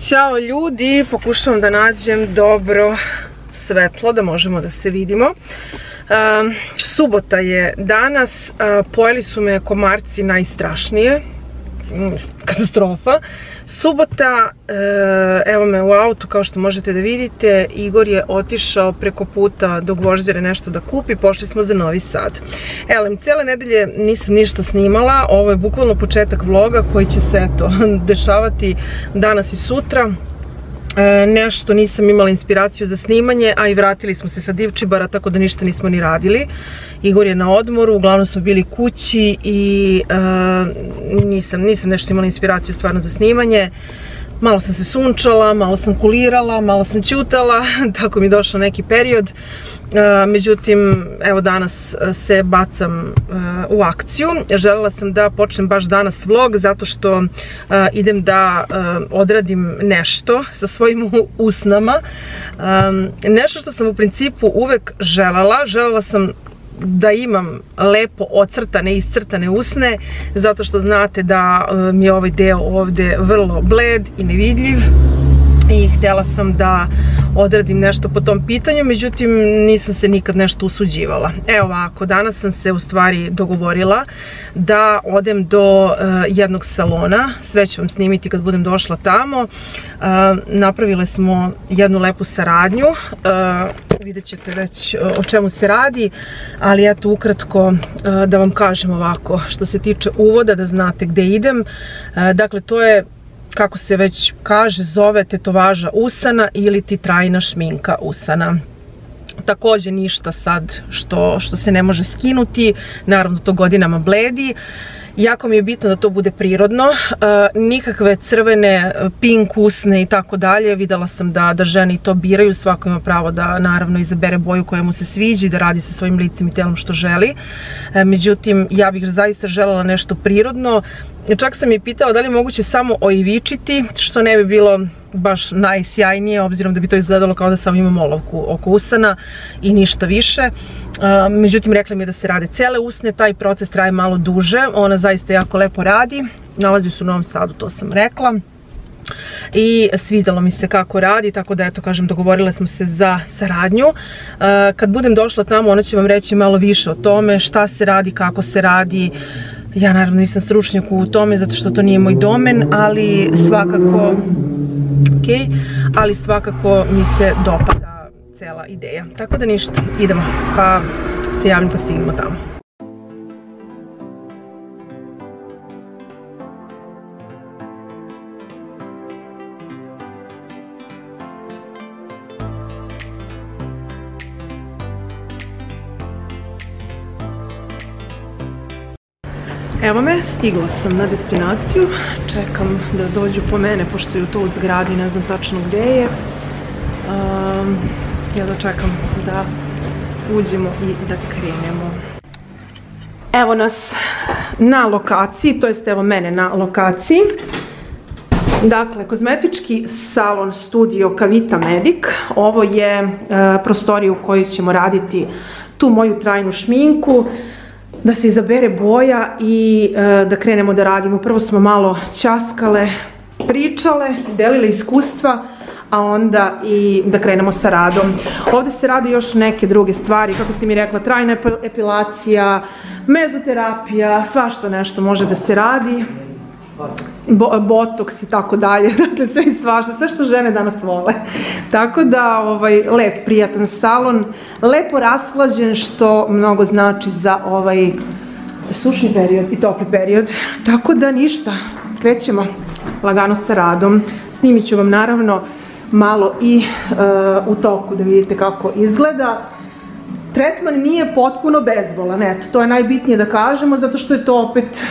Ćao ljudi, pokušavam da nađem dobro svetlo da možemo da se vidimo. Subota je danas, pojeli su me komarci najstrašnije, katastrofa. Subota, evo me u autu kao što možete da vidite, Igor je otišao preko puta do Gvožđare nešto da kupi, pošli smo za Novi Sad. Elem, cijele nedelje nisam ništa snimala, ovo je bukvalno početak vloga koji će se dešavati danas i sutra. Nešto nisam imala inspiraciju za snimanje, a i vratili smo se sa Divčibara, tako da ništa nismo ni radili. Igor je na odmoru, uglavnom smo bili kući i nisam nešto imala inspiraciju stvarno za snimanje. Malo sam se sunčala, malo sam kulirala, malo sam ćutala, tako mi je došao neki period. Međutim, evo danas se bacam u akciju. Želela sam da počnem baš danas vlog zato što idem da odradim nešto sa svojim usnama. Nešto što sam u principu uvek želela sam da imam lepo ocrtane, iscrtane usne, zato što znate da mi je ovaj deo ovde vrlo bled i nevidljiv i htjela sam da odradim nešto po tom pitanju, međutim nisam se nikad nešto usuđivala. Evo ovako, danas sam se u stvari dogovorila da odem do jednog salona, sve ću vam snimiti kad budem došla tamo. Napravile smo jednu lepu saradnju, vidjet ćete već o čemu se radi, ali eto ukratko da vam kažem ovako, što se tiče uvoda, da znate gde idem. Dakle, to je, kako se već kaže, zove tetovaža usana ili ti trajna šminka usana. Također ništa sad što se ne može skinuti, naravno to godinama bledi. Jako mi je bitno da to bude prirodno, nikakve crvene, pink usne i tako dalje. Videla sam da žene i to biraju, svako ima pravo da naravno izabere boju koja mu se sviđa i da radi sa svojim licem i telom što želi. Međutim, ja bih zaista želela nešto prirodno. Čak sam je pitala da li je moguće samo oivičiti, što ne bi bilo baš najsjajnije, obzirom da bi to izgledalo kao da samo imam olovku oko usana i ništa više. Međutim, rekla mi je da se rade cele usne, taj proces traje malo duže, ona zaista jako lepo radi, nalazi se u Novom Sadu, to sam rekla. I svidjelo mi se kako radi, tako da eto kažem, dogovorile smo se za saradnju. Kad budem došla tamo, ona će vam reći malo više o tome, šta se radi, kako se radi. Ja naravno nisam stručnjak u tome zato što to nije moj domen, ali svakako mi se dopada cela ideja. Tako da ništa, idemo, pa se javim pa stignemo tamo. Evo me, stigla sam na destinaciju, čekam da dođu po mene, pošto je to u zgradi, ne znam tačno gde je. Ja da čekam da uđemo i da krenemo. Evo nas na lokaciji, to jest evo mene na lokaciji. Dakle, kozmetički salon studio Kavita Medic. Ovo je prostorija u kojoj ćemo raditi tu moju trajnu šminku, da se izabere boja i da krenemo da radimo. Prvo smo malo ćaskale, pričale, delile iskustva, a onda i da krenemo sa radom. Ovde se rade još neke druge stvari, kako si mi rekla, trajna epilacija, mezoterapija, svašta nešto može da se radi, botoks i tako dalje, dakle sve i svašta, sve što žene danas vole. Tako da, lep, prijatan salon, lepo rashlađen, što mnogo znači za ovaj sušni period i topli period. Tako da ništa, krećemo lagano sa radom. Snimit ću vam naravno malo i u toku da vidite kako izgleda. Tretman nije potpuno bezbolan, eto, to je najbitnije da kažemo, zato što je to opet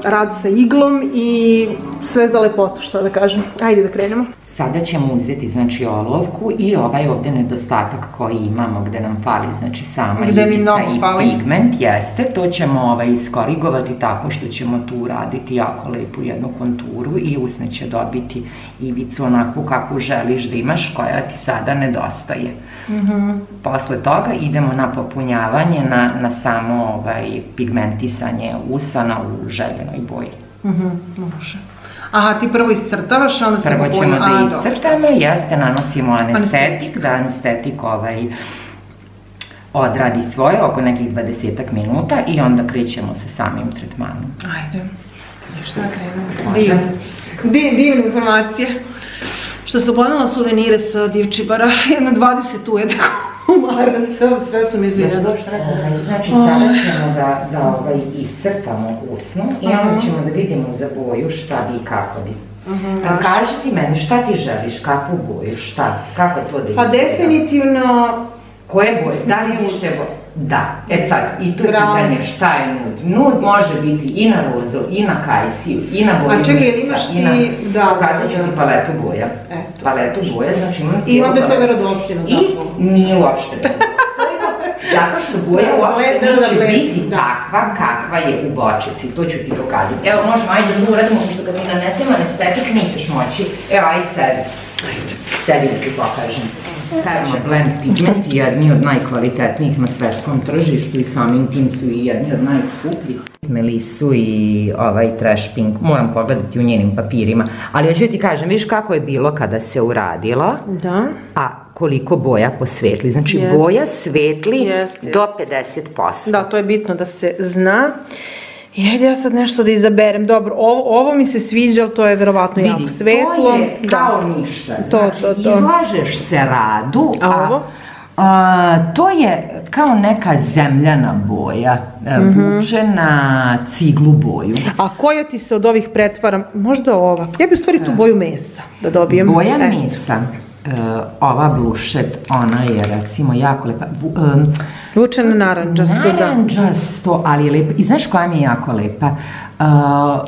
rad sa iglom i sve za lepotu, što da kažem. Ajde da krenemo. Sada ćemo uzeti, znači, olovku i ovaj ovde nedostatak koji imamo, gde nam fali, znači, sama ivica i pigment, jeste, to ćemo iskorigovati tako što ćemo tu uraditi jako lepu jednu konturu i usne će dobiti ivicu onako kako želiš da imaš, koja ti sada nedostaje. Posle toga idemo na popunjavanje, na samo pigmentisanje usana u željenoj boji. Može. Aha, ti prvo iscrtavaš, onda se prvo ćemo da iscrtamo, jeste, nanosimo anestetik, da anestetik odradi svoje oko nekih 20 minuta i onda krećemo sa samim tretmanom. Ajde, šta da krenemo? Divne informacije. Što sam planila suvenire sa Divčibara, jedno 20 ujeda komaraca, sve su mi izvijeli. Znači, sada ćemo da iscrtamo usnu i onda ćemo da vidimo za boju šta bi i kako bi. Kaži ti meni, šta ti želiš, kakvu boju, šta, kako to da izgleda? Pa definitivno... Koje boje? Da li više boje? Da. E sad, i to je pitanje šta je nud. Nud može biti i na rozu, i na kajsiju, i na boju mesa. A čekaj, ili imaš ti... Pokazat ću ti paletu boja. Paletu boja, znači imam cijelu paletu. I onda je to verodostojno zapravo. I nije uopšte zato što boja uopšte neće biti takva kakva je u bočici. To ću ti pokazati. Evo, možemo, ajde da uradimo, što kad mi nanesemo anestetik, nećeš moći. Evo, ajde sedi. Sedi da ti pokažem. Permablend pigment je jedni od najkvalitetnijih na svetskom tržištu i samim tim su i jedni od najskupljih. Melisu i trash pink, moram pogledati u njenim papirima, ali hoću ti kažem, vidiš kako je bilo kada se uradila, a koliko boja posvetli, znači boja svetli do 50%. Da, to je bitno da se zna. I ajde ja sad nešto da izaberem. Dobro, ovo mi se sviđa, ali to je verovatno jako svetlo. Vidi, to je kao ništa. Znači, izlažeš se radu, a to je kao neka zemljana boja, vuče na ciglu boju. A koja ti se od ovih pretvara? Možda ova. Ja bi u stvari tu boju mesa da dobijem. Boja mesa. Ova blušet, ona je recimo jako lepa. Vuče na naranđasto, da. Naranđasto, ali je lepa. I znaš koja mi je jako lepa?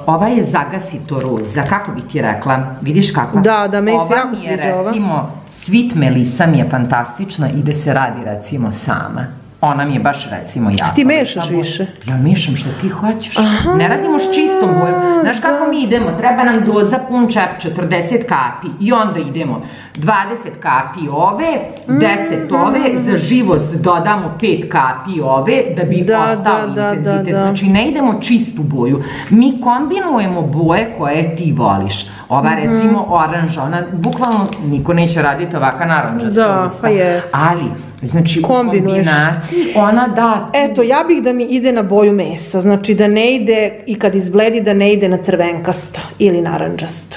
Ova je zagasito roza, kako bi ti rekla? Vidiš kakva? Da, meni se jako sviđa ova. Recimo, sweet melisa mi je fantastična i da se radi recimo sama. Ona mi je baš recimo jako. A ti mešaš više? Ja mešam što ti hoćeš. Ne radimo s čistom bojom. Znaš kako mi idemo? Treba nam doza pun čep, 40 kapi. I onda idemo 20 kapi ove, 10 ove, za živost dodamo 5 kapi ove, da bi ostao intenzitet. Znači ne idemo čistu boju. Mi kombinujemo boje koje ti voliš. Ova recimo oranža, ona bukvalno niko neće raditi ovaka naranđasta usta. Pa jes. Ali, znači u kombinaciji ona da... Eto, ja bih da mi ide na boju mesa. Znači da ne ide, i kad izbledi, da ne ide na crvenkasto ili naranđasto.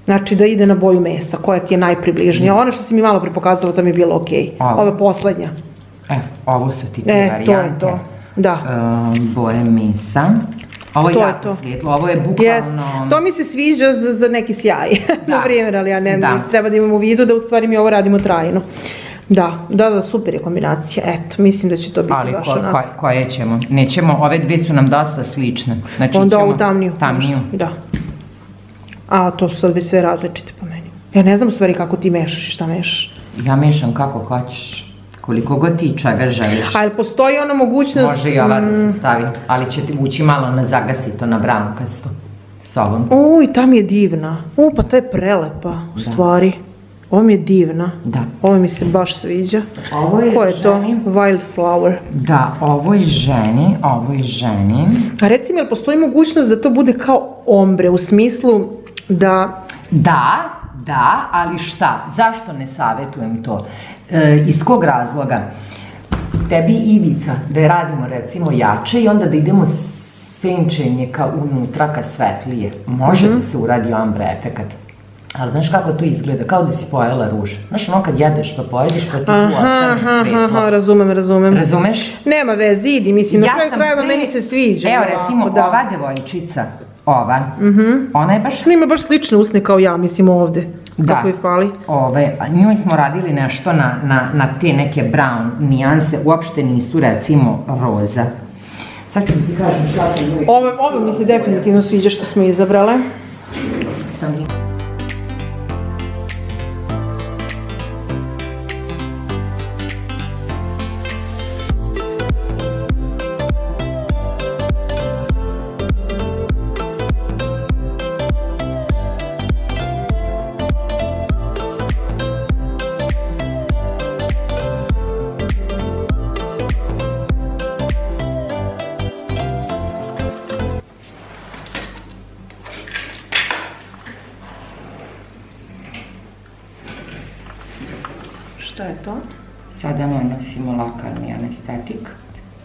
Znači da ide na boju mesa, koja ti je najpribližnija. Ono što si mi malo pre pokazala, to mi je bilo okej. Ovo je poslednja. Ovo su ti te varijante. To je to, da. Boje mesa. Ovo je jako svetlo, ovo je bukvalno... To mi se sviđa za neki sjaj na vrijeme, ali ja ne treba da imam u vidu da u stvari mi ovo radimo trajno. Da, super je kombinacija, eto, mislim da će to biti baš onako. Ali koje ćemo? Nećemo, ove dve su nam dosta slične. Onda ovu tamniju. Da. A, to su sad već sve različite po meni. Ja ne znam u stvari kako ti mešaš i šta mešaš. Ja mešam kako hoćeš. Koliko god ti čega želiš. Ali postoji ona mogućnost... Može i ova da se stavi, ali će ti ući malo na zagasito, na brankasto. S ovom. Uj, ta mi je divna. Pa ta je prelepa, u stvari. Ovo mi je divna. Da. Ovo mi se baš sviđa. Ovo je ženi. Ko je to? Wildflower. Da, ovo je ženi, A reci mi, ali postoji mogućnost da to bude kao ombre, u smislu da... Da, ali šta? Zašto ne savjetujem to? Iz kog razloga? Tebi ivica, da je radimo recimo jače i onda da idemo senčenje ka unutra, ka svetlije. Može da se uradi ombre efekat. Ali znaš kako to izgleda? Kao da si pojela ruž. Znaš ono kad jedeš pa pojediš pa ti tu ostane svetlo. Razumem. Razumeš? Nema veze, idi, mislim, na kraju krajeva meni se sviđa. Evo recimo ova devojčica, ona je baš... Ima baš slične usne kao ja, mislim ovde. Kako je fali? Njoj smo radili nešto na te neke brown nijanse, uopšte nisu recimo roza. Sad ću ti kažem šta sam njoj... Ovo mi se definitivno sviđa što smo izabrale. Šta je to? Sada nanosimo lokalni anestetik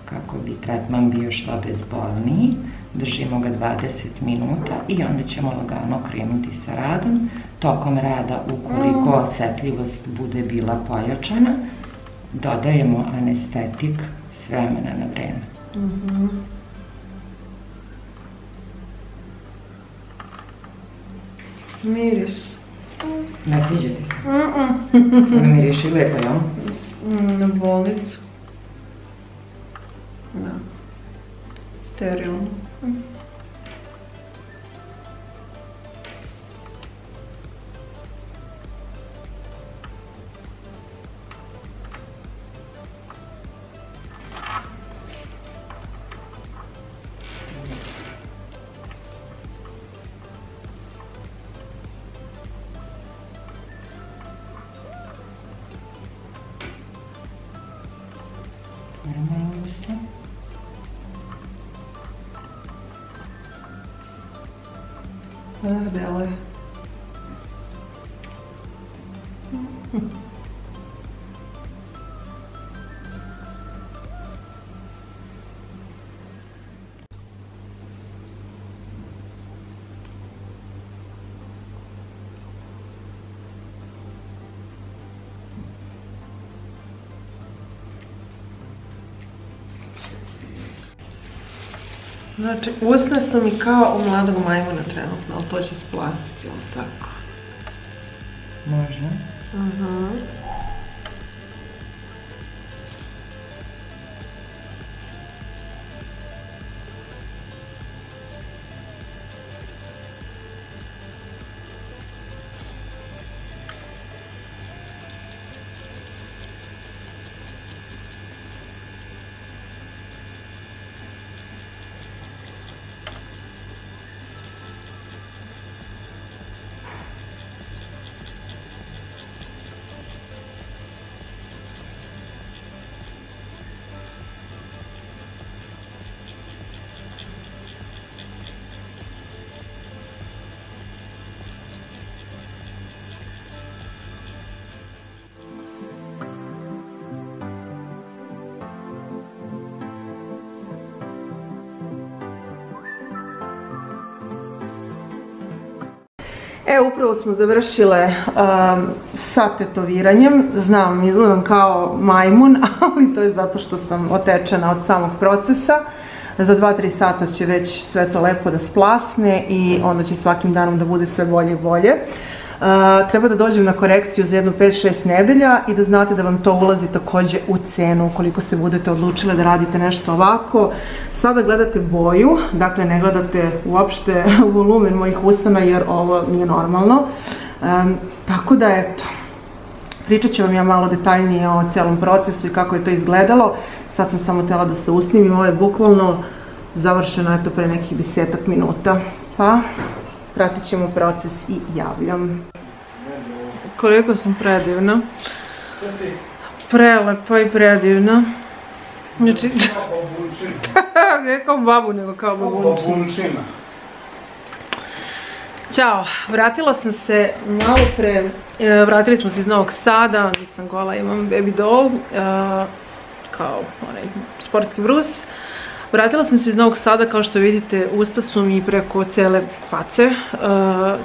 kako bi tretman bio što bezbolniji. Držimo ga 20 minuta i onda ćemo lagano krenuti sa radom. Tokom rada, ukoliko osetljivost bude bila pojačana, dodajemo anestetik s vremena na vreme. Miris. Ne sviđa ti se? Ne miriši lepo, jel? Na bolnicu. Da. Sterilno. Malo usta. Delo je. Znači, usne su mi kao u mladog majmuna trenutno, ali to će splasiti, ali tako. Može. Upravo smo završile sa tetoviranjem. Znam, izgledam kao majmun, ali to je zato što sam otečena od samog procesa. Za 2-3 sata će već sve to lepo da splasne i onda će svakim danom da bude sve bolje i bolje. Treba da dođem na korekciju za jedno 5-6 nedelja i da znate da vam to ulazi takođe u cenu ukoliko se budete odlučile da radite nešto ovako. Sada gledate boju, dakle ne gledate uopšte volumen mojih usana jer ovo nije normalno. Tako da eto, pričat ću vam ja malo detaljnije o celom procesu i kako je to izgledalo. Sad sam samo htjela da se usnimim, ovo je bukvalno završeno eto pre nekih 10-ak minuta. Pa pratit ćemo proces i javljam. Koliko sam predivna. Prelepa i predivna. Znači, ne kao babu, nego kao babunčina. Ćao, vratila sam se malo pre, vratili smo se iz Novog Sada, nisam gola, imam baby doll, kao onaj sportski brus. Vratila sam se iz Novog Sada, kao što vidite, usta su mi preko cele face.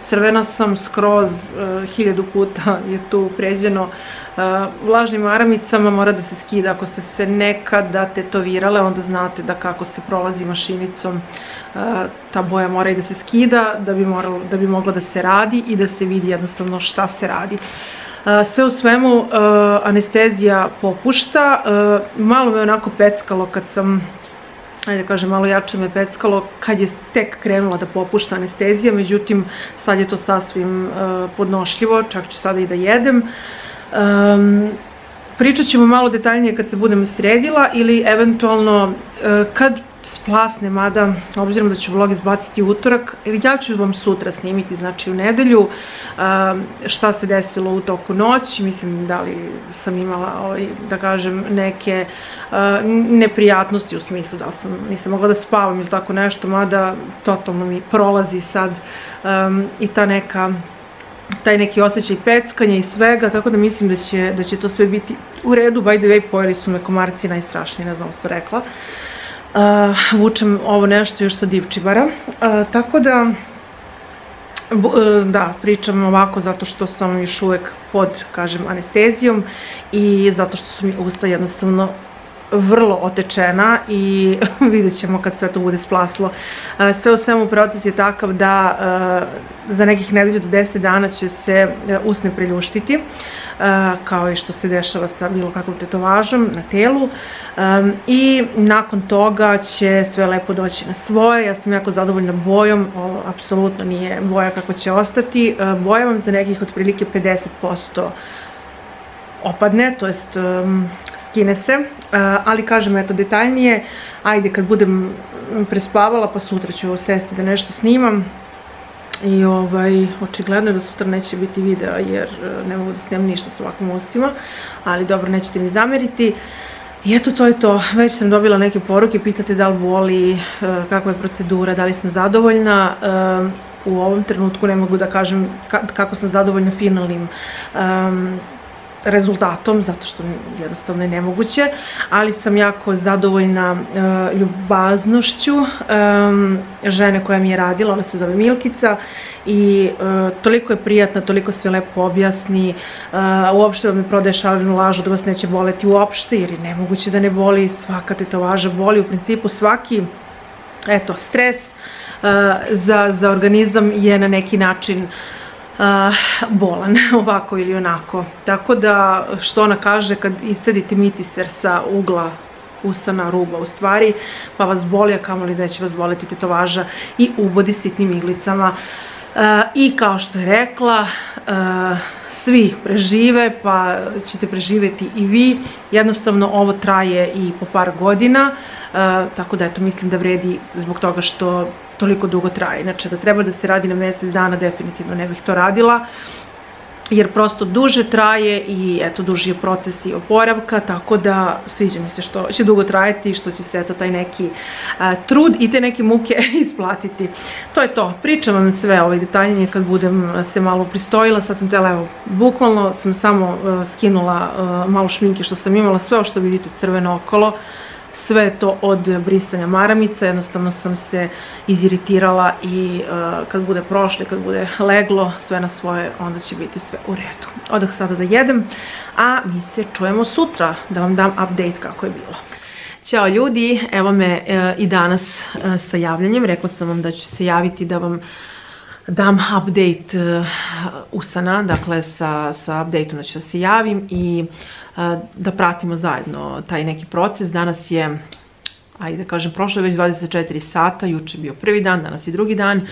Crvena sam skroz, 1000 puta je tu pređeno. Vlažnim maramicama mora da se skida. Ako ste se nekada tetovirale, onda znate da kako se prolazi mašinicom, ta boja mora i da se skida, da bi mogla da se radi i da se vidi jednostavno šta se radi. Sve u svemu, anestezija popušta. Malo me onako peckalo kad sam, ajde kažem, malo jače me peckalo kad je tek krenula da popušta anestezija, međutim sad je to sasvim podnošljivo, čak ću sada i da jedem. Pričat ćemo malo detaljnije kad se budem sredila ili eventualno kad splasne, mada obzirom da ću vlog izbaciti u utorak, ja ću vam sutra snimiti, znači u nedelju, šta se desilo u toku noći, mislim da li sam imala, da kažem, neke neprijatnosti u smislu da nisam mogla da spavam ili tako nešto, mada totalno mi prolazi sad i ta neka taj neki osjećaj peckanja i svega, tako da mislim da će to sve biti u redu. By the way, pojeli su me komarci najstrašniji, ne znam što rekla. Vučem ovo nešto još sa Divčibara, tako da, pričam ovako zato što sam još uvek pod, kažem, anestezijom i zato što su mi usta jednostavno vrlo otečena i vidjet ćemo kad sve to bude splaslo. Sve u svemu proces je takav da za nekih nedelju do 10 dana će se usne preljuštiti, kao i što se dešava sa bilo kakvom tetovažom na telu, i nakon toga će sve lepo doći na svoje. Ja sam jako zadovoljna bojom, ovo apsolutno nije boja kako će ostati. Boja vam za nekih otprilike 50% opadne, to jest skine se, ali kažem, eto, detaljnije, ajde kad budem prespavala, pa sutra ću sesti da nešto snimam i očigledno je da sutra neće biti videa jer ne mogu da snimam ništa s ovakvim ustima, ali dobro, nećete mi zameriti. I eto, to je to. Već sam dobila neke poruke, pitate da li boli, kakva je procedura, da li sam zadovoljna. U ovom trenutku ne mogu da kažem kako sam zadovoljna finalnim rezultatom, zato što jednostavno je nemoguće, ali sam jako zadovoljna ljubaznošću žene koja mi je radila, ona se zove Milkica, i toliko je prijatna, toliko sve lepo objasni, uopšte vam ne prodaje šarenu lažu da vas neće boleti uopšte, jer je nemoguće da ne boli, svaka tetovaža boli, u principu svaki, eto, stres za organizam je na neki način bolan, ovako ili onako. Tako da, što ona kaže, kad isadite mitiser sa ugla usana, ruba u stvari, pa vas boli, a kamoli da će vas boleti tetovaža i ubodi sitnim iglicama. I kao što je rekla, svi prežive, pa ćete preživjeti i vi. Jednostavno, ovo traje i po par godina, tako da, eto, mislim da vredi zbog toga što toliko dugo traje. Inače, da treba da se radi na mjesec dana, definitivno ne bih to radila, jer prosto duže traje i eto, duži je proces i oporavka, tako da sviđa mi se što će dugo trajati i što će se eto taj neki trud i te neke muke isplatiti. To je to. Pričam vam sve detaljnije kad budem se malo pristojila. Sad sam tela, evo, bukvalno sam samo skinula malo šminke što sam imala, sve ovo što vidite crveno okolo, sve to od brisanja maramica, jednostavno sam se iziritirala i kad bude prošlo, kad bude leglo sve na svoje, onda će biti sve u redu. Odah sada da jedem, a mi se čujemo sutra da vam dam update kako je bilo. Ćao ljudi, evo me i danas sa javljanjem. Rekla sam vam da ću se javiti da vam dam update usana, dakle sa update-om ću da se javim i da pratimo zajedno taj neki proces. Danas je, ajde da kažem, prošlo je već 24 sata, juče je bio prvi dan, danas je drugi dan.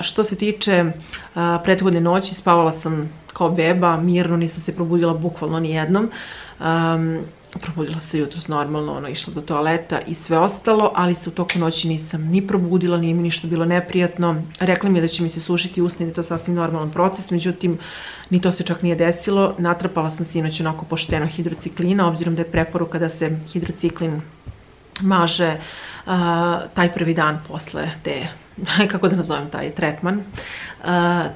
Što se tiče prethodne noći, spavala sam kao beba, mirno, nisam se probudila bukvalno ni jednom. Probudila se jutros normalno, išla do toaleta i sve ostalo, ali se u toku noći nisam ni probudila, nije mi ništa bilo neprijatno. Rekla mi je da će mi se sušiti usne, da je to sasvim normalan proces, međutim, ni to se čak nije desilo. Natrpala sam sinoć onako pošteno hidrociklina, obzirom da je preporuka da se hidrociklin maže taj prvi dan posle te, kako da nazovem taj tretman,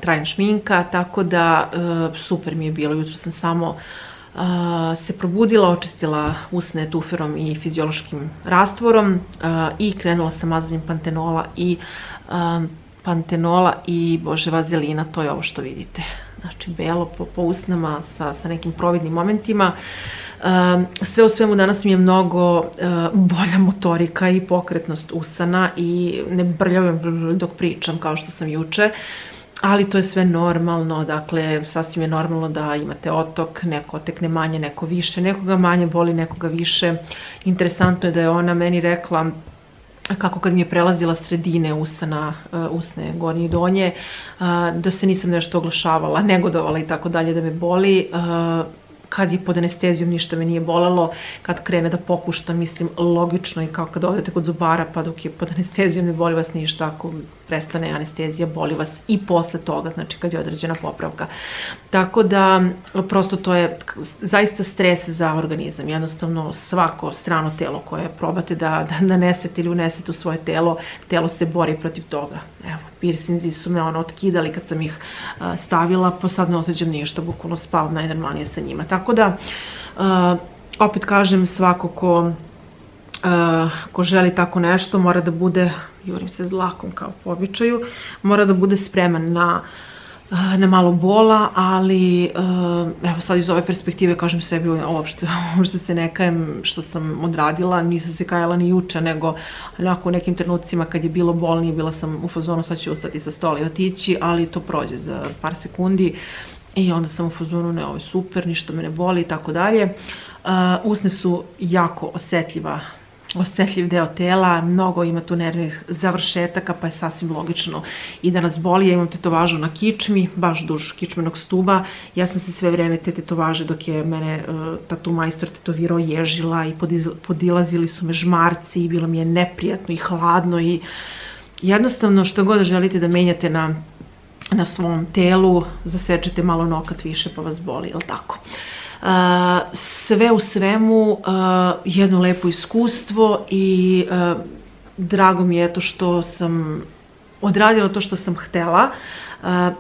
trajna šminka, tako da super mi je bilo. Jutro sam samo se probudila, očistila usne tuferom i fiziološkim rastvorom i krenula sa mazanjem pantenola i bože vazelina, to je ovo što vidite. Znači belo po usnama sa nekim providnim momentima. Sve u svemu danas mi je mnogo bolja motorika i pokretnost usana i ne brljavim dok pričam kao što sam juče. Ali to je sve normalno, dakle, sasvim je normalno da imate otok, neko otekne manje, neko više, nekoga manje boli, nekoga više. Interesantno je da je ona meni rekla kako kad mi je prelazila sredine usana, usne, gornje i donje, da se nisam nešto oglašavala, negodovala i tako dalje, da me boli. Kad je pod anestezijom ništa me nije bolelo, kad krene da popuštam, mislim, logično i kao kad odete kod zubara, pa dok je pod anestezijom ne boli vas ništa, ako prestane anestezija, boli vas i posle toga, znači kad je određena popravka. Tako da, prosto to je zaista stres za organizam. Jednostavno, svako strano telo koje probate da nanesete ili unesete u svoje telo, telo se bori protiv toga. Evo, piercinzi su me otkidali kad sam ih stavila, pa sad ne osjećam ništa, bukvalno spavam najnormalnije sa njima. Tako da, opet kažem, svako ko želi tako nešto mora da bude, jurim se zlakom kao po običaju, mora da bude spreman na malo bola, ali evo sad iz ove perspektive kažem sebi uopšte se ne kajem što sam odradila, nisam se kajala ni juče, nego onako u nekim trenucima kad je bilo bolnije, bila sam u fazonu sad ću ustati sa stola i otići, ali to prođe za par sekundi i onda sam u fazonu ne, ovo je super, ništa me ne boli i tako dalje. Usne su jako osetljiv deo tela, mnogo ima tu nervnih završetaka, pa je sasvim logično i da nas boli. Ja imam tetovažu na kičmi, baš duž kičmenog stuba. Ja sam se sve vreme te tetovaže dok je mene tatu majstor tetovirao ježila i podilazili su me žmarci i bilo mi je neprijatno i hladno i jednostavno što god želite da menjate na svom telu, zasečete malo nokat više pa vas boli, jel tako? Sve u svemu jedno lepo iskustvo i drago mi je to što sam odradila to što sam htela.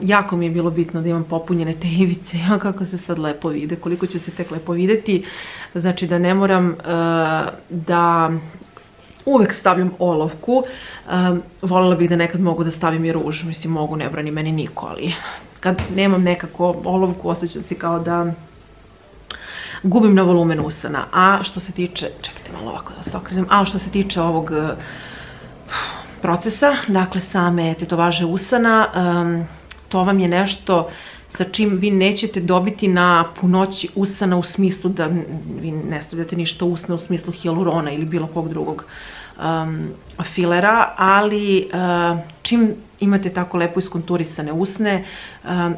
Jako mi je bilo bitno da imam popunjene te ivice, kako se sad lepo vide, koliko će se tek lepo videti, znači da ne moram da uvek stavljam olovku. Voljela bih da nekad mogu da stavim i ruž, mislim mogu, ne brani meni niko, ali kad nemam nekako olovku osjećam se kao da gubim na volumenu usana. A što se tiče, čekajte malo ovako da se okrenem, a što se tiče ovog procesa, dakle same tetovaže usana, to vam je nešto sa čim vi nećete dobiti na punoći usana u smislu da vi ne stavljate ništa usne u smislu hijalurona ili bilo kog drugog filera, ali čim imate tako lepo iskonturisane usne,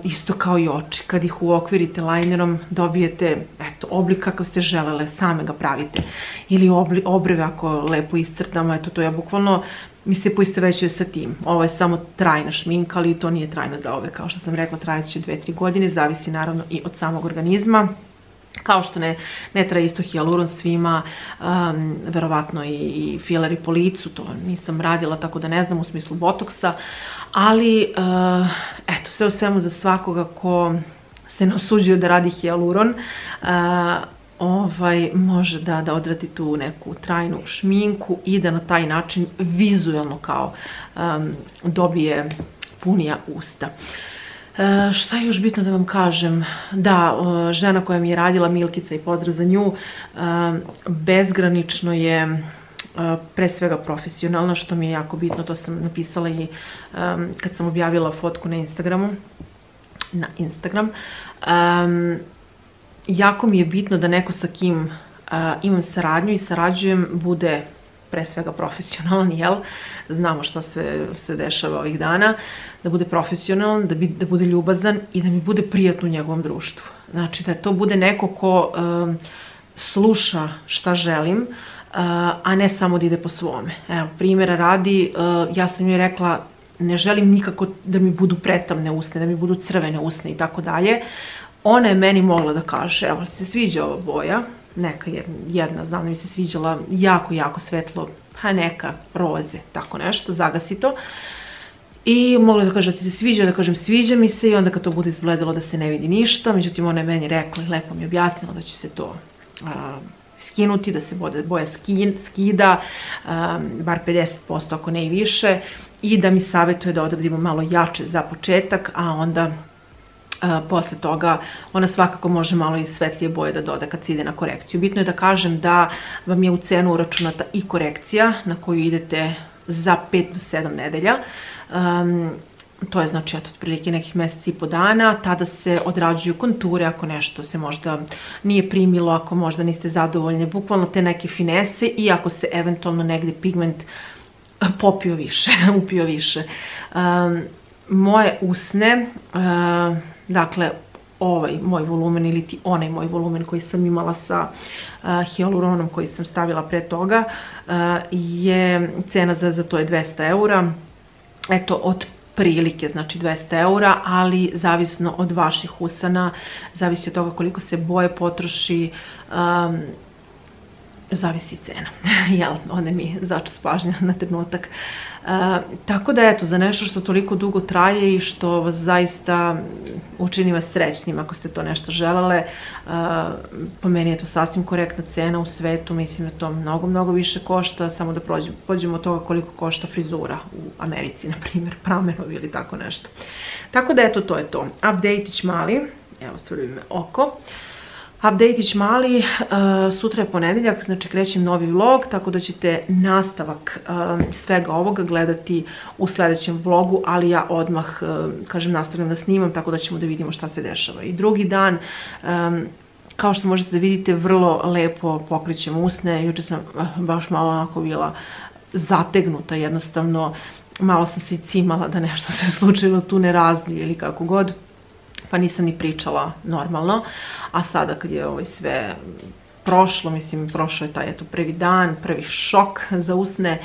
isto kao i oči, kad ih uokvirite lajnerom dobijete oblik kakav ste želele, same ga pravite, ili obrve ako lepo iscrtamo, eto to ja bukvalno mi se poistovećuje sa tim. Ovo je samo trajna šminka, ali to nije trajna zauvek, kao što sam rekla, trajaće 2-3 godine, zavisi naravno i od samog organizma. Kao što ne traje isto hijaluron svima, verovatno i fileri po licu, to nisam radila tako da ne znam u smislu botoksa, ali eto, sve u svemu za svakoga ko se ne osuđuje da radi hijaluron, može da odradi tu neku trajnu šminku i da na taj način vizualno kao dobije punija usta. Šta je još bitno da vam kažem? Da, žena koja mi je radila, Milkica, i pozdrav za nju, bezgranično je pre svega profesionalna, što mi je jako bitno, to sam napisala i kad sam objavila fotku na Instagram. Jako mi je bitno da neko sa kim imam saradnju i sarađujem bude pre svega profesionalan, jel? Znamo šta se dešava ovih dana, da bude profesionalan, da bude ljubazan i da mi bude prijatno u njegovom društvu. Znači da to bude neko ko sluša šta želim, a ne samo da ide po svome. Evo, primjera radi, ja sam joj rekla, ne želim nikako da mi budu pretamne usne, da mi budu crvene usne i tako dalje. Ona je meni mogla da kaže, evo, ti se sviđa ova boja, neka jedna, znam da mi se sviđala jako, jako svetlo, neka roze, tako nešto, zagasi to. I mogla da kaže da ti se sviđa, da kažem sviđa mi se i onda kad to bude izgledalo da se ne vidi ništa, međutim ona je meni rekla i lepo mi objasnila da će se to skinuti, da se boja skida, bar 50% ako ne i više, i da mi savjetuje da odradimo malo jače za početak, a onda posle toga ona svakako može malo i svetlije boje da doda kad se ide na korekciju. Bitno je da kažem da vam je u cenu uračunata i korekcija na koju idete za 5 do 7 nedelja. To je znači otprilike nekih meseci i po dana. Tada se odrađuju konture ako nešto se možda nije primilo, ako možda niste zadovoljni, bukvalno te neke finese, i ako se eventualno negde pigment popio više, upio više. Moje usne, dakle ovaj moj volumen ili ti onaj moj volumen koji sam imala sa hijaluronom koji sam stavila pre toga, je cena za to je 200 eura. eto, od prilike, znači 200 eura, ali zavisno od vaših usana, zavisi od toga koliko se boje potroši, zavisi cena, jel, onda mi začas pažnja na trenutak. Tako da eto, za nešto što toliko dugo traje i što vas zaista učini vas srećnim ako ste to nešto želele, po meni je to sasvim korektna cena u svetu, mislim da to mnogo, mnogo više košta, samo da pođemo od toga koliko košta frizura u Americi, na primjer, pramenovi ili tako nešto. Tako da eto, to je to. Update-ić mali, evo stavljaju me oko. Update-ić mali, sutra je ponedeljak, znači krećem novi vlog, tako da ćete nastavak svega ovoga gledati u sljedećem vlogu, ali ja odmah, kažem, nastavljam da snimam, tako da ćemo da vidimo šta se dešava. I drugi dan, kao što možete da vidite, vrlo lepo pokrećem usne, juče sam baš malo onako bila zategnuta, jednostavno, malo sam se i cimala da nešto se slučajno tu ne razlije ili kako god, pa nisam ni pričala normalno, a sada kad je ovo sve prošlo, mislim, prošao je taj eto prvi dan, prvi šok za usne,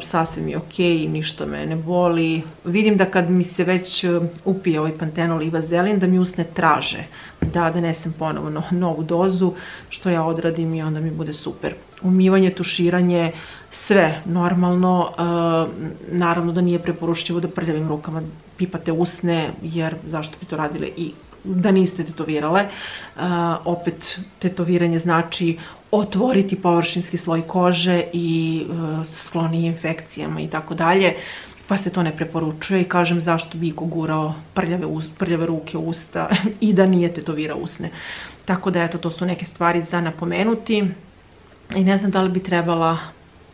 sasvim je okej, ništa me ne boli. Vidim da kad mi se već upije ovaj pantenol i vazelin, da mi usne traže da donesem ponovno novu dozu, što ja odradim i onda mi bude super. Umivanje, tuširanje, sve normalno, naravno da nije preporučljivo da prljavim rukama pipate usne, jer zašto bi to radile i da niste tetovirale. Opet, tetoviranje znači otvoriti površinski sloj kože i skloni infekcijama i tako dalje, pa se to ne preporučuje i kažem zašto bi iko gurao prljave ruke u usta i da nije tetovirao usne. Tako da eto, to su neke stvari za napomenuti i ne znam da li bi trebala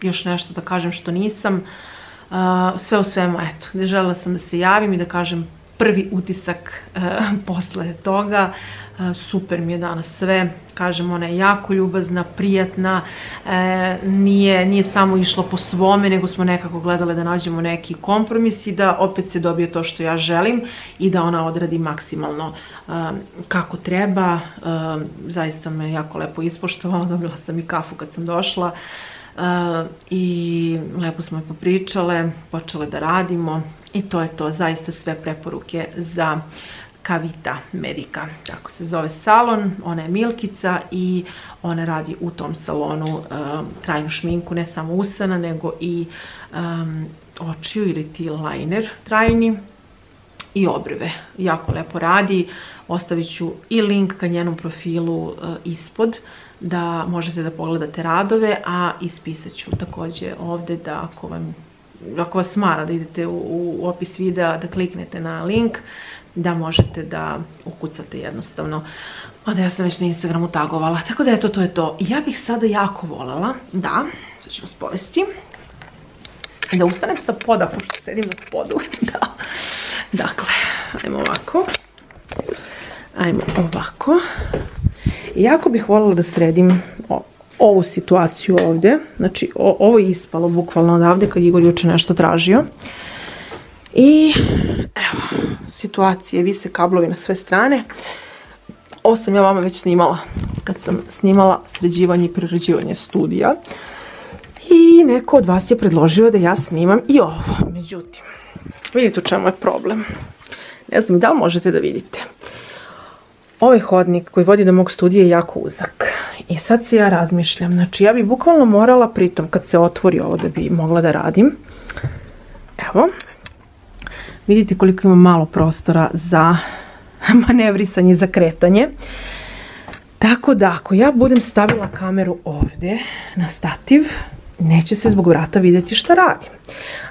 još nešto da kažem što nisam. Sve u svemu, eto, željela sam da se javim i da kažem prvi utisak posle toga. Super mi je danas sve, kažem, ona je jako ljubazna, prijatna, nije samo išla po svome, nego smo nekako gledale da nađemo neki kompromis i da opet se dobije to što ja želim i da ona odradi maksimalno kako treba. Zaista me jako lepo ispoštovala, dobila sam i kafu kad sam došla i lepo smo je popričale, počele da radimo i to je to, zaista sve preporuke za Kavita Medica, tako se zove salon, ona je Milkica i ona radi u tom salonu trajnu šminku, ne samo usana, nego i očiju ili ti liner trajni i obrve. Jako lepo radi, ostavit ću i link ka njenom profilu ispod, da možete da pogledate radove, a ispisat ću također ovdje da ako vas smara da idete u opis videa, da kliknete na link, da možete da ukucate jednostavno. Onda ja sam već na Instagramu tagovala. Tako da eto, to je to. Ja bih sada jako voljela da, sad ću vas povesti, da ustanem sa poda, pošto sedim na podu. Dakle, ajmo ovako. Ajmo ovako. Jako bih voljela da sredim ovu situaciju ovdje. Znači, ovo je ispalo bukvalno odavde kad Igor juče nešto tražio. I evo, situacije, vise kablovi na sve strane. Ovo sam ja vama već snimala kad sam snimala sređivanje i prerađivanje studija. I neko od vas je predložio da ja snimam i ovo. Međutim, vidite u čemu je problem. Ne znam da li možete da vidite. Ovaj hodnik koji vodi do mog studija je jako uzak. I sad se ja razmišljam. Znači, ja bi bukvalno morala pritom kad se otvori ovo da bi mogla da radim. Evo. Vidite koliko ima malo prostora za manevrisanje, za kretanje. Tako da, ako ja budem stavila kameru ovdje na stativ, neće se zbog vrata vidjeti šta radim.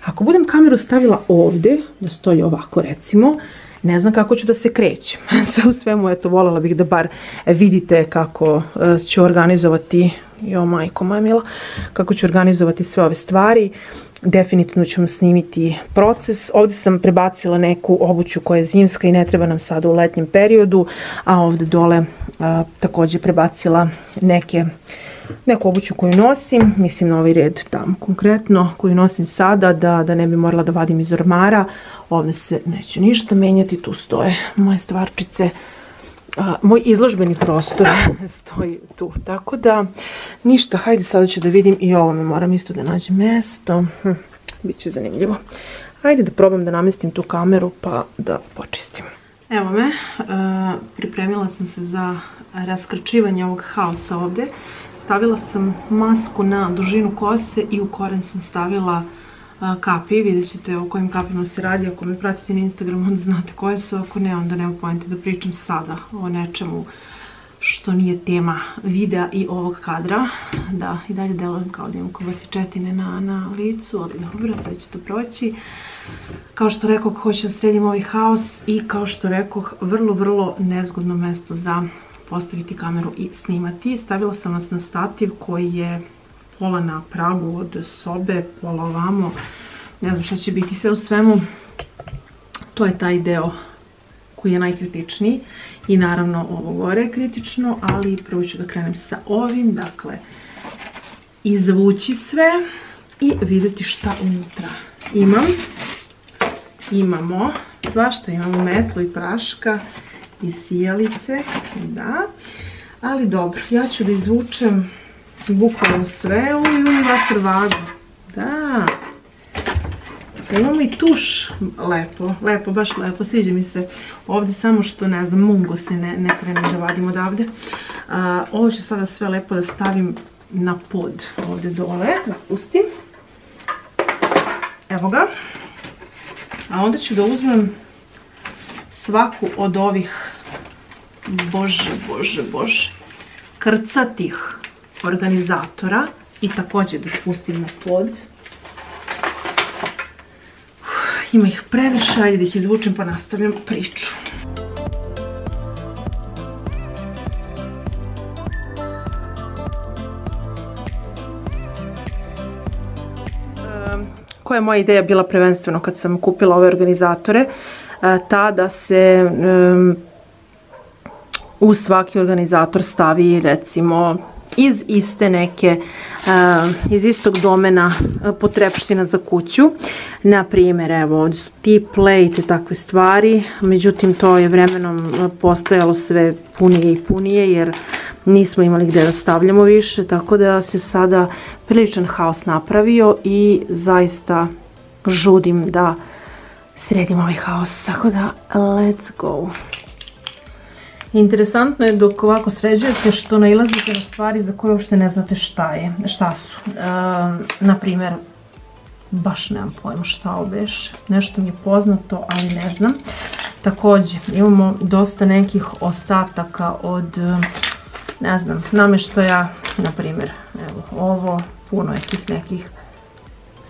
Ako budem kameru stavila ovdje, da stoji ovako recimo, ne znam kako ću da se krećem. Sve u svemu, eto, voljela bih da bar vidite kako ću organizovati, jo majko moja mila, kako ću organizovati sve ove stvari. Definitivno ću vam snimiti proces. Ovdje sam prebacila neku obuću koja je zimska i ne treba nam sada u letnjem periodu, a ovdje dole također prebacila neku obuću koju nosim, mislim na ovaj red tamo konkretno, koju nosim sada, da ne bi morala da vadim iz ormara. Ovdje se neće ništa menjati, tu stoje moje stvarčice. Moj izložbeni prostor stoji tu, tako da ništa, hajde sada ću da vidim i ovo mi moram isto da nađem mjesto, bit će zanimljivo. Ajde da probam da namestim tu kameru pa da počistim. Evo me, pripremila sam se za raskrčivanje ovog haosa ovdje. Stavila sam masku na dužinu kose i u koren sam stavila kapi. Vidjet ćete o kojim kapima se radi. Ako me pratite na Instagramu, onda znate koje su. Ako ne, onda nema pojente da pričam sada o nečemu što nije tema videa i ovog kadra. Da, i dalje delujem kao da imam kobasičetine na licu, ali dobro, sve će to proći. Kao što rekoh, hoću da sredim ovaj haos i kao što rekoh, vrlo nezgodno mesto za postaviti kameru i snimati. Stavila sam vas na stativ koji je pola na pragu od sobe, pola ovamo. Ne znam šta će biti, sve u svemu. To je taj deo koji je najkritičniji i naravno ovo gore je kritično, ali prvo ću da krenem sa ovim, dakle izvući sve i vidjeti šta unutra imamo svašta, imamo metlu i praška i sijalice, da, ali dobro, ja ću da izvučem bukvalno sve, vaser vagu, da. Imamo i tuš, lepo, baš lepo, sviđa mi se ovdje, samo što ne znam, mungo se ne krenem da vadim odavde. Ovo ću sada sve lepo da stavim na pod ovdje dole, da spustim. Evo ga. A onda ću da uzmem svaku od ovih, bože, krcatih organizatora i također da spustim na pod. Ima ih previše, ajde da ih izvučem pa nastavljam priču. Koja je moja ideja bila prvenstveno kad sam kupila ove organizatore? Ta da se u svaki organizator stavi recimo iz iste neke, iz istog domena potrepština za kuću. Na primjer, evo, ovdje su tiple i te takve stvari, međutim to je vremenom postajalo sve punije i punije jer nismo imali gdje da stavljamo više, tako da se sada priličan haos napravio i zaista žudim da sredim ovaj haos, tako da let's go. Interesantno je dok ovako sređujete što nailazite na stvari za koje uopšte ne znate šta su. Naprimjer, baš nemam pojma šta ovo beše, nešto mi je poznato, ali ne znam. Također imamo dosta nekih ostataka od, ne znam, namještaja, naprimjer, evo ovo, puno je tih nekih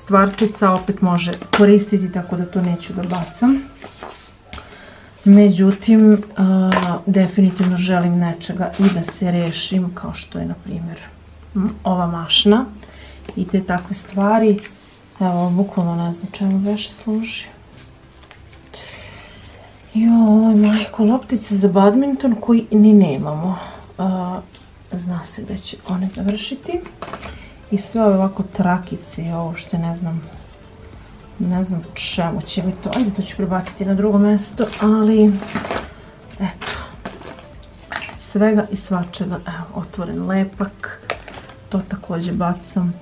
stvarčica, opet može koristiti, tako da to neću da bacam. Međutim, definitivno želim nečega i da se rešim, kao što je, na primjer, ova mašna i te takve stvari. Evo, bukvalno ne znam čemu već služi. Joj, majko, loptice za badminton koji ni nemamo. Zna se da će one završiti. I sve ove ovako trakice, ovo što ne znam čemu će mi to. Ajde, to ću prebaciti na drugo mjesto, ali eto, svega i svačega. Evo, otvoren lepak, to također bacam.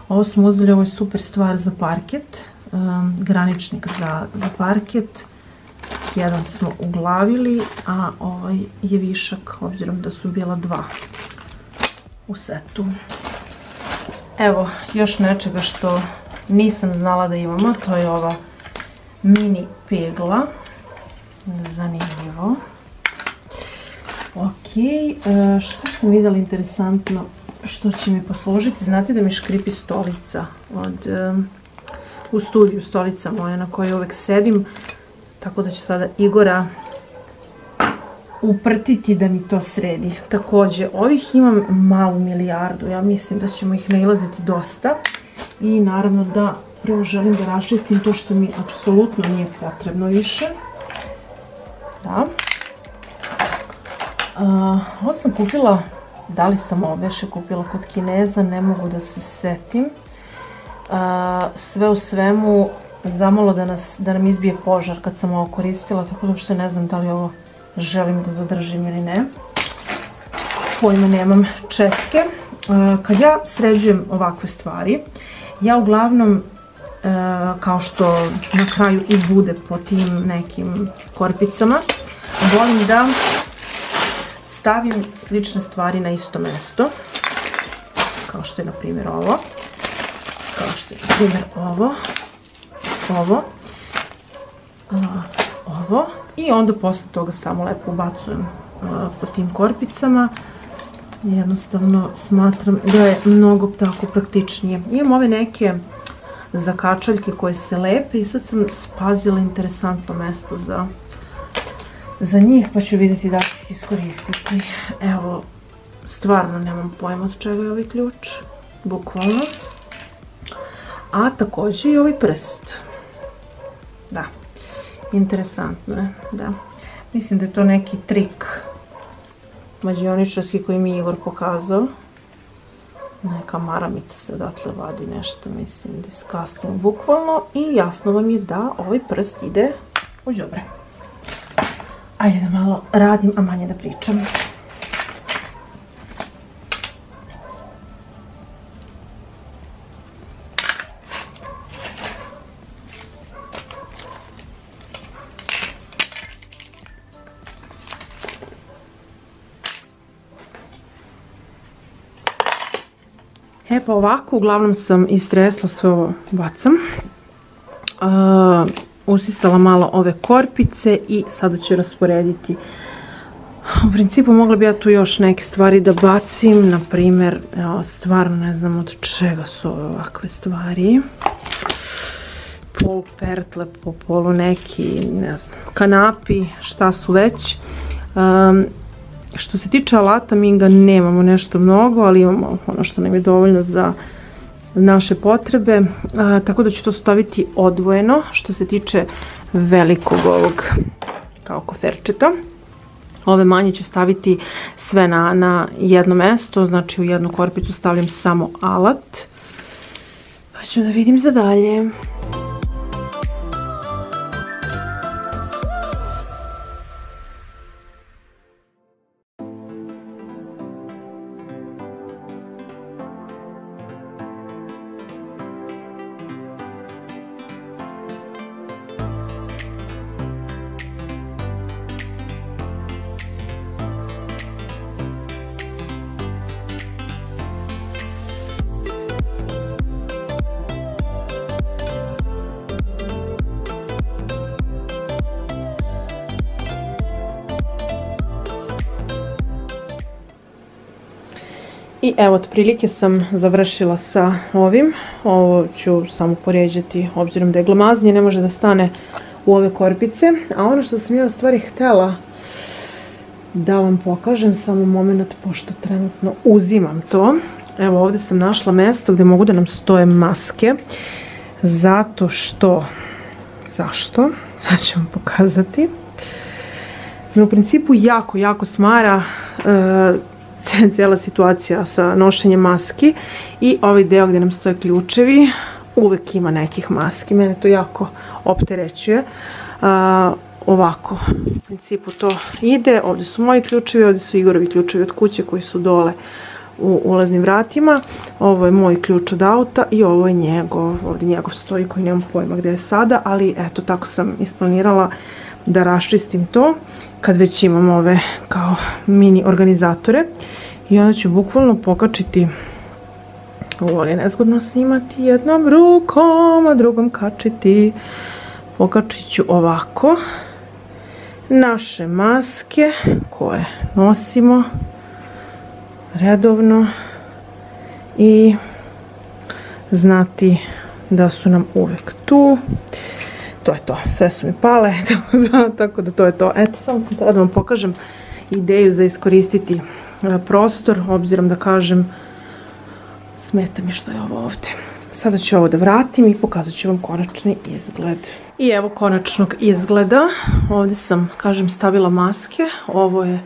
Ovo smo uzeli, ovo je super stvar za parket, graničnik za parket. Jedan smo uglavili, a ovaj je višak, obzirom da su bila dva u setu. Evo, još nečega što nisam znala da imamo, to je ova mini pegla. Zanimljivo. Ok, što sam vidjela interesantno što će mi poslužiti? Znate da mi škripi stolica u studiju, stolica moja na kojoj uvek sedim, tako da ću sada Igora uprtiti da mi to sredi. Također, ovih imam malu milijardu, ja mislim da ćemo ih nailaziti dosta. I naravno da prvo želim da raščistim to što mi apsolutno nije potrebno više. Da. Ovo sam kupila, da li sam ovo beše kupila kod Kineza, ne mogu da se setim. Sve u svemu zamalo da nam izbije požar kad sam ovo koristila, tako da uopšte ne znam da li ovo želim da zadržim ili ne. Pojma nemam, četke. Kad ja sređujem ovakve stvari, ja uglavnom kao što na kraju i bude po tim nekim korpicama. Volim da stavim slične stvari na isto mesto, kao što je na primjer ovo, kao što je na primjer ovo i onda posle toga samo lepo ubacujem po tim korpicama. Jednostavno smatram da je mnogo tako praktičnije. Imam ove neke zakačaljke koje se lepe i sad sam spazila interesantno mesto za njih, pa ću vidjeti da ću ih iskoristiti. Evo, stvarno nemam pojma od čega je ovaj ključ, bukvalno. A također i ovaj prst. Da, interesantno je, da. Mislim da je to neki trik mađioničarski koji mi je Igor pokazao. Neka maramica se odatle vadi nešto, mislim, disgusting, bukvalno. I jasno vam je da ovaj prst ide u đubre. Ajde da malo radim, a manje da pričam. E pa ovako, uglavnom sam istresla sve ovo, bacam. Usisala malo ove korpice i sada ću rasporediti. U principu mogla bi ja tu još neke stvari da bacim, na primjer, evo, stvarno ne znam od čega su ove ovakve stvari. Polu pertle, po polu neki, ne znam, kanapi, šta su već. Što se tiče alata, mi ga nemamo nešto mnogo, ali imamo ono što nam je dovoljno za naše potrebe, tako da ću to staviti odvojeno. Što se tiče velikog ovog kao koferčeta, ove manje ću staviti sve na jedno mesto, znači u jednu korpicu stavljam samo alat, pa ću da vidim za dalje. I evo, otprilike sam završila sa ovim. Ovo ću samo poređati, obzirom da je glamaznije, ne može da stane u ove korpice. A ono što sam ja u stvari htjela da vam pokažem, samo moment, pošto trenutno uzimam to. Evo, ovdje sam našla mjesto gdje mogu da nam stoje maske. Zato što... Zašto? Sad ću vam pokazati. Me u principu jako smara cijela situacija sa nošenjem maski i ovaj deo gdje nam stoje ključevi uvijek ima nekih maski, mene to jako opterećuje. Ovako u principu to ide, ovdje su moji ključevi, ovdje su Igorovi ključevi od kuće koji su dole u ulaznim vratima, ovo je moj ključ od auta i ovo je njegov, ovdje njegov stoji koji nemam pojma gdje je sada, ali eto tako sam isplanirala da raščistim to kad već imam ove kao mini organizatore i onda ću bukvalno pokačiti, ovo je nezgodno snimati jednom rukom, a drugom kačiti, pokačit ću ovako naše maske koje nosimo redovno i znati da su nam uvijek tu. To je to, sve su mi pale, tako da to je to. Eto, samo sam htjela da vam pokažem ideju za iskoristiti prostor, obzirom da kažem, smeta mi što je ovo ovdje. Sada ću ovo da vratim i pokazat ću vam konačni izgled. I evo konačnog izgleda. Ovdje sam, kažem, stavila maske. Ovo je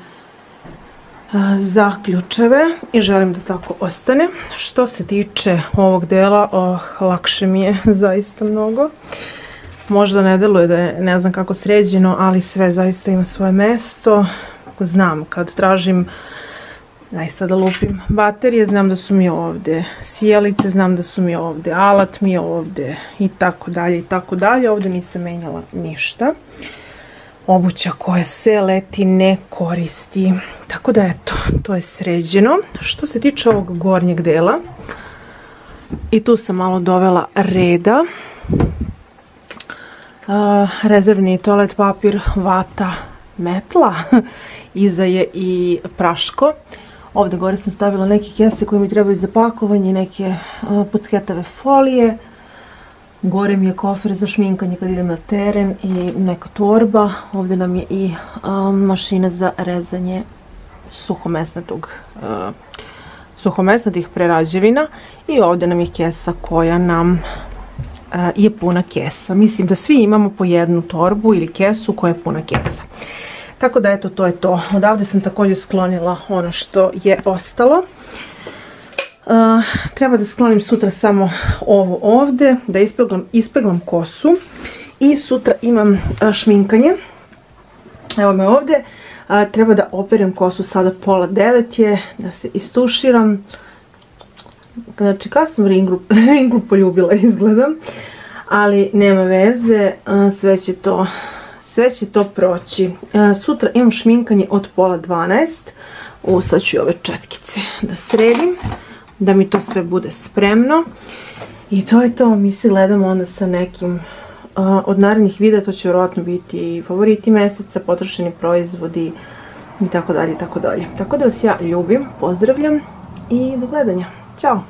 za ključeve i želim da tako ostane. Što se tiče ovog dela, lakše mi je zaista mnogo. Možda ne deluje da je ne znam kako sređeno, ali sve zaista ima svoje mesto. Znam, kad tražim Aj sada lupim. Baterije znam da su mi ovdje, sjelice znam da su mi ovdje, alat mi je ovdje i tako dalje i tako dalje. Ovdje nisam menjala ništa. Obuća koja se leti ne koristi. Tako da eto, to je sređeno. Što se tiče ovog gornjeg dela, i tu sam malo dovela reda. Rezervni toalet papir, vata, metla. Iza je i praško. Ovdje gore sam stavila neke kese koje mi trebaju za pakovanje, neke pucketave folije. Gore mi je kofer za šminkanje kad idem na teren i neka torba. Ovdje nam je i mašina za rezanje suhomesnatih prerađevina. I ovdje nam je kesa koja nam je puna kesa. Mislim da svi imamo po jednu torbu ili kesu koja je puna kesa. Tako da eto, to je to. Odavde sam također sklonila ono što je ostalo. Treba da sklonim sutra samo ovo ovdje, da ispeglam kosu. I sutra imam šminkanje. Evo me ovdje. Treba da operem kosu, sada 8:30 je, da se istuširam. Znači, kada sam ringlu poljubila, izgledam. Ali nema veze, sve će to proći. Sutra imam šminkanje od 11:30. Sad ću ove četkice da sredim, da mi to sve bude spremno. I to je to, mi se gledamo onda sa nekim od narednih videa, to će vjerojatno biti favoriti mjeseca, potrošeni proizvodi i tako dalje, tako dalje. Tako da vas ja ljubim, pozdravljam i do gledanja. Ćao!